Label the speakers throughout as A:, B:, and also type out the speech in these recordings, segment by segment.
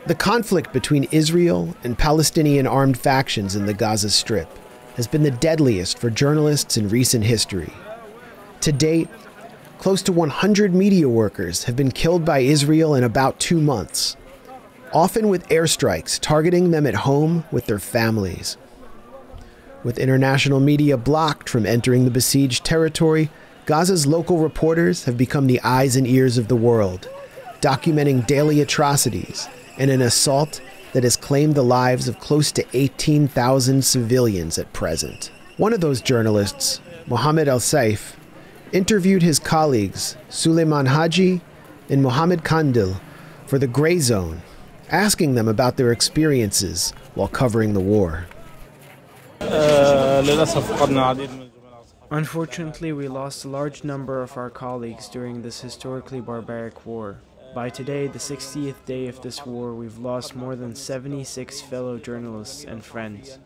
A: The conflict between Israel and Palestinian armed factions in the Gaza Strip has been the deadliest for journalists in recent history. To date, close to 100 media workers have been killed by Israel in about 2 months, often with airstrikes targeting them at home with their families. With international media blocked from entering the besieged territory, Gaza's local reporters have become the eyes and ears of the world, documenting daily atrocities and an assault that has claimed the lives of close to 18,000 civilians at present. One of those journalists, Mohammed Al-Saif, interviewed his colleagues Suleiman Haji and Mohammed Kandil for the Grayzone, asking them about their experiences while covering the war.
B: Unfortunately, we lost a large number of our colleagues during this historically barbaric war. By today, the 60th day of this war, we've lost more than 76 fellow journalists and friends.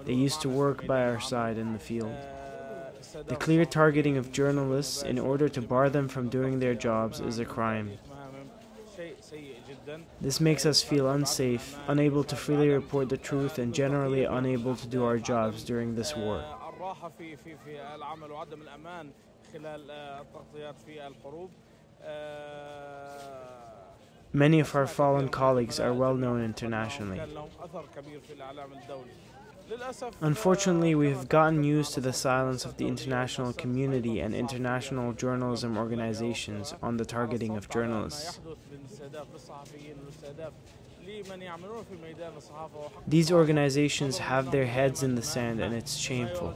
B: They used to work by our side in the field. The clear targeting of journalists in order to bar them from doing their jobs is a crime. This makes us feel unsafe, unable to freely report the truth, and generally unable to do our jobs during this war. Many of our fallen colleagues are well known internationally. Unfortunately, we have gotten used to the silence of the international community and international journalism organizations on the targeting of journalists. These organizations have their heads in the sand, and it's shameful.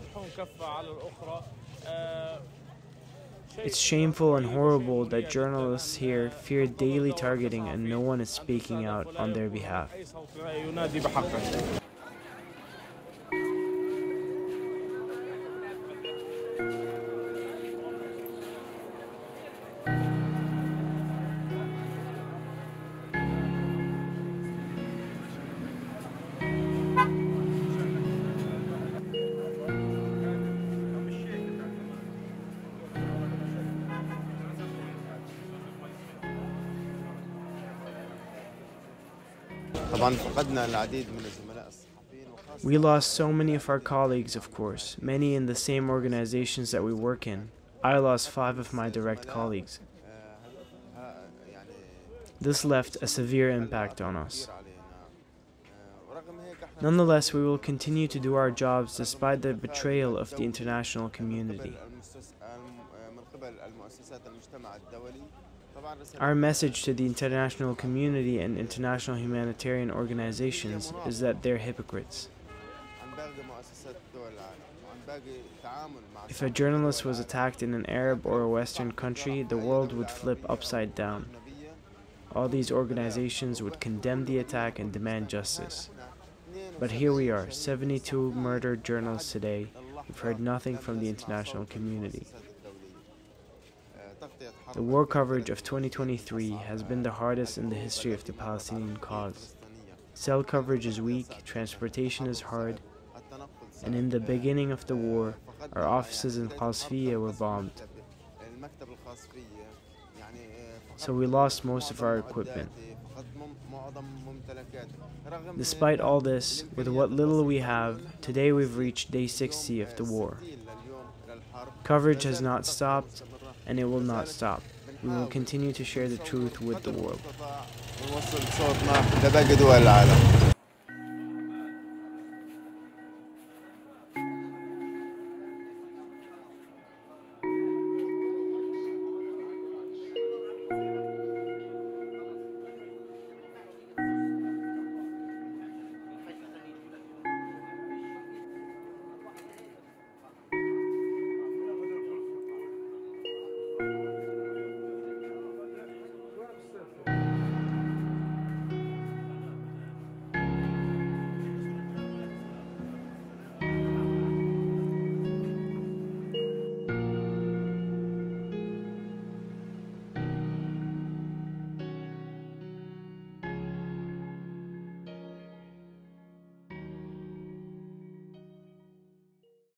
B: It's shameful and horrible that journalists here fear daily targeting and no one is speaking out on their behalf. We lost so many of our colleagues, of course, many in the same organizations that we work in. I lost 5 of my direct colleagues. This left a severe impact on us. Nonetheless, we will continue to do our jobs despite the betrayal of the international community. Our message to the international community and international humanitarian organizations is that they're hypocrites. If a journalist was attacked in an Arab or a Western country, the world would flip upside down. All these organizations would condemn the attack and demand justice. But here we are, 72 murdered journalists today. We've heard nothing from the international community. The war coverage of 2023 has been the hardest in the history of the Palestinian cause. Cell coverage is weak, transportation is hard, and in the beginning of the war, our offices in Qasfiya were bombed. So we lost most of our equipment. Despite all this, with what little we have, today we've reached day 60 of the war. Coverage has not stopped, and it will not stop. We will continue to share the truth with the world.